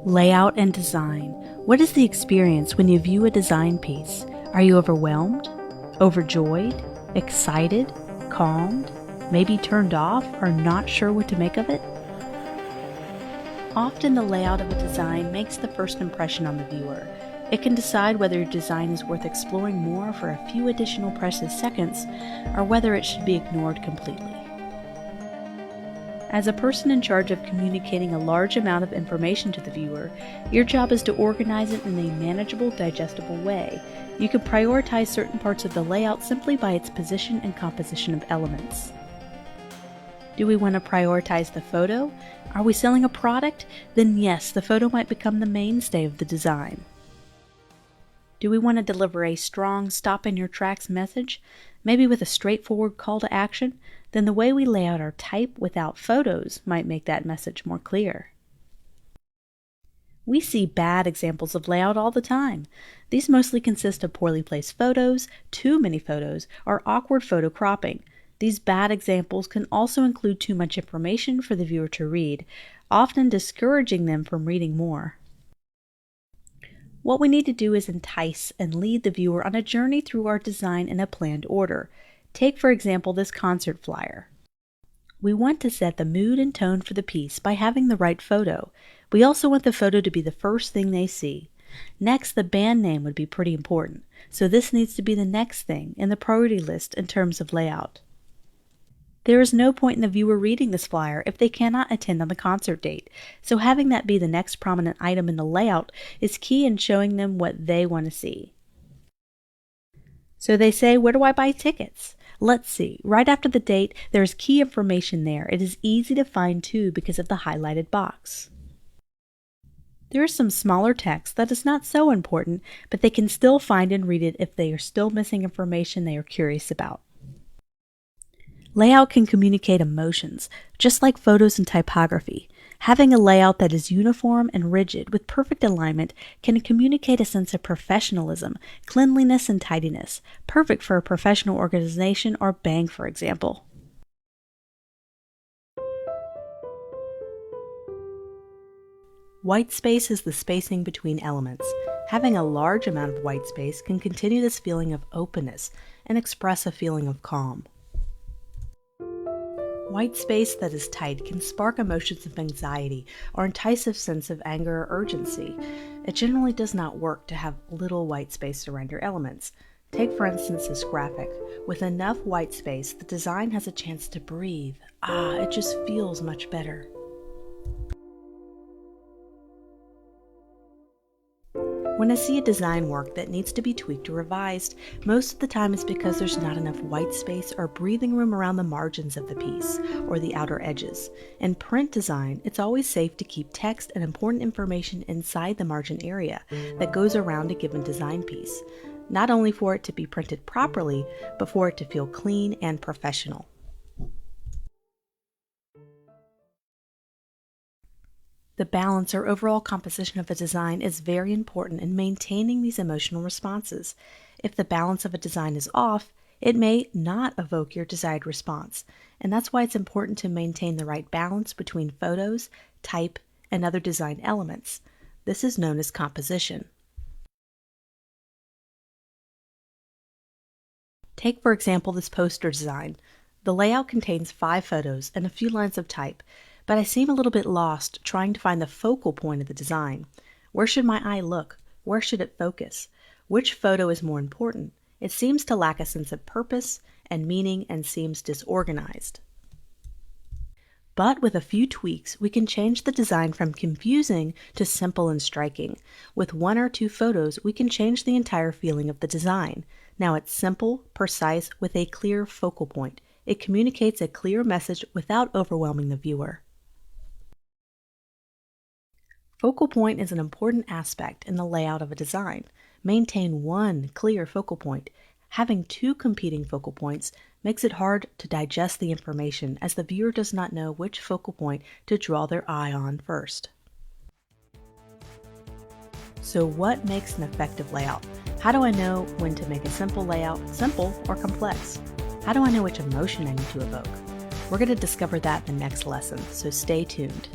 Layout and design. What is the experience when you view a design piece? Are you overwhelmed? Overjoyed? Excited? Calmed? Maybe turned off or not sure what to make of it? Often the layout of a design makes the first impression on the viewer. It can decide whether your design is worth exploring more for a few additional precious seconds or whether it should be ignored completely. As a person in charge of communicating a large amount of information to the viewer, your job is to organize it in a manageable, digestible way. You can prioritize certain parts of the layout simply by its position and composition of elements. Do we want to prioritize the photo? Are we selling a product? Then yes, the photo might become the mainstay of the design. Do we want to deliver a strong stop-in-your-tracks message, maybe with a straightforward call to action? Then the way we lay out our type without photos might make that message more clear. We see bad examples of layout all the time. These mostly consist of poorly placed photos, too many photos, or awkward photo cropping. These bad examples can also include too much information for the viewer to read, often discouraging them from reading more. What we need to do is entice and lead the viewer on a journey through our design in a planned order. Take, for example, this concert flyer. We want to set the mood and tone for the piece by having the right photo. We also want the photo to be the first thing they see. Next, the band name would be pretty important, so this needs to be the next thing in the priority list in terms of layout. There is no point in the viewer reading this flyer if they cannot attend on the concert date, so having that be the next prominent item in the layout is key in showing them what they want to see. So they say, where do I buy tickets? Let's see. Right after the date, there is key information there. It is easy to find too because of the highlighted box. There is some smaller text that is not so important, but they can still find and read it if they are still missing information they are curious about. Layout can communicate emotions, just like photos and typography. Having a layout that is uniform and rigid with perfect alignment can communicate a sense of professionalism, cleanliness, and tidiness, perfect for a professional organization or bank, for example. White space is the spacing between elements. Having a large amount of white space can continue this feeling of openness and express a feeling of calm. White space that is tight can spark emotions of anxiety or entice a sense of anger or urgency. It generally does not work to have little white space around your elements. Take for instance this graphic. With enough white space, the design has a chance to breathe. It just feels much better. When I see a design work that needs to be tweaked or revised, most of the time it's because there's not enough white space or breathing room around the margins of the piece or the outer edges. In print design, it's always safe to keep text and important information inside the margin area that goes around a given design piece, not only for it to be printed properly, but for it to feel clean and professional. The balance or overall composition of a design is very important in maintaining these emotional responses. If the balance of a design is off, it may not evoke your desired response, and that's why it's important to maintain the right balance between photos, type, and other design elements. This is known as composition. Take, for example, this poster design. The layout contains 5 photos and a few lines of type, but I seem a little bit lost trying to find the focal point of the design. Where should my eye look? Where should it focus? Which photo is more important? It seems to lack a sense of purpose and meaning and seems disorganized. But with a few tweaks, we can change the design from confusing to simple and striking. With 1 or 2 photos, we can change the entire feeling of the design. Now it's simple, precise, with a clear focal point. It communicates a clear message without overwhelming the viewer. Focal point is an important aspect in the layout of a design. Maintain one clear focal point. Having 2 competing focal points makes it hard to digest the information as the viewer does not know which focal point to draw their eye on first. So what makes an effective layout? How do I know when to make a simple layout simple or complex? How do I know which emotion I need to evoke? We're going to discover that in the next lesson, so stay tuned.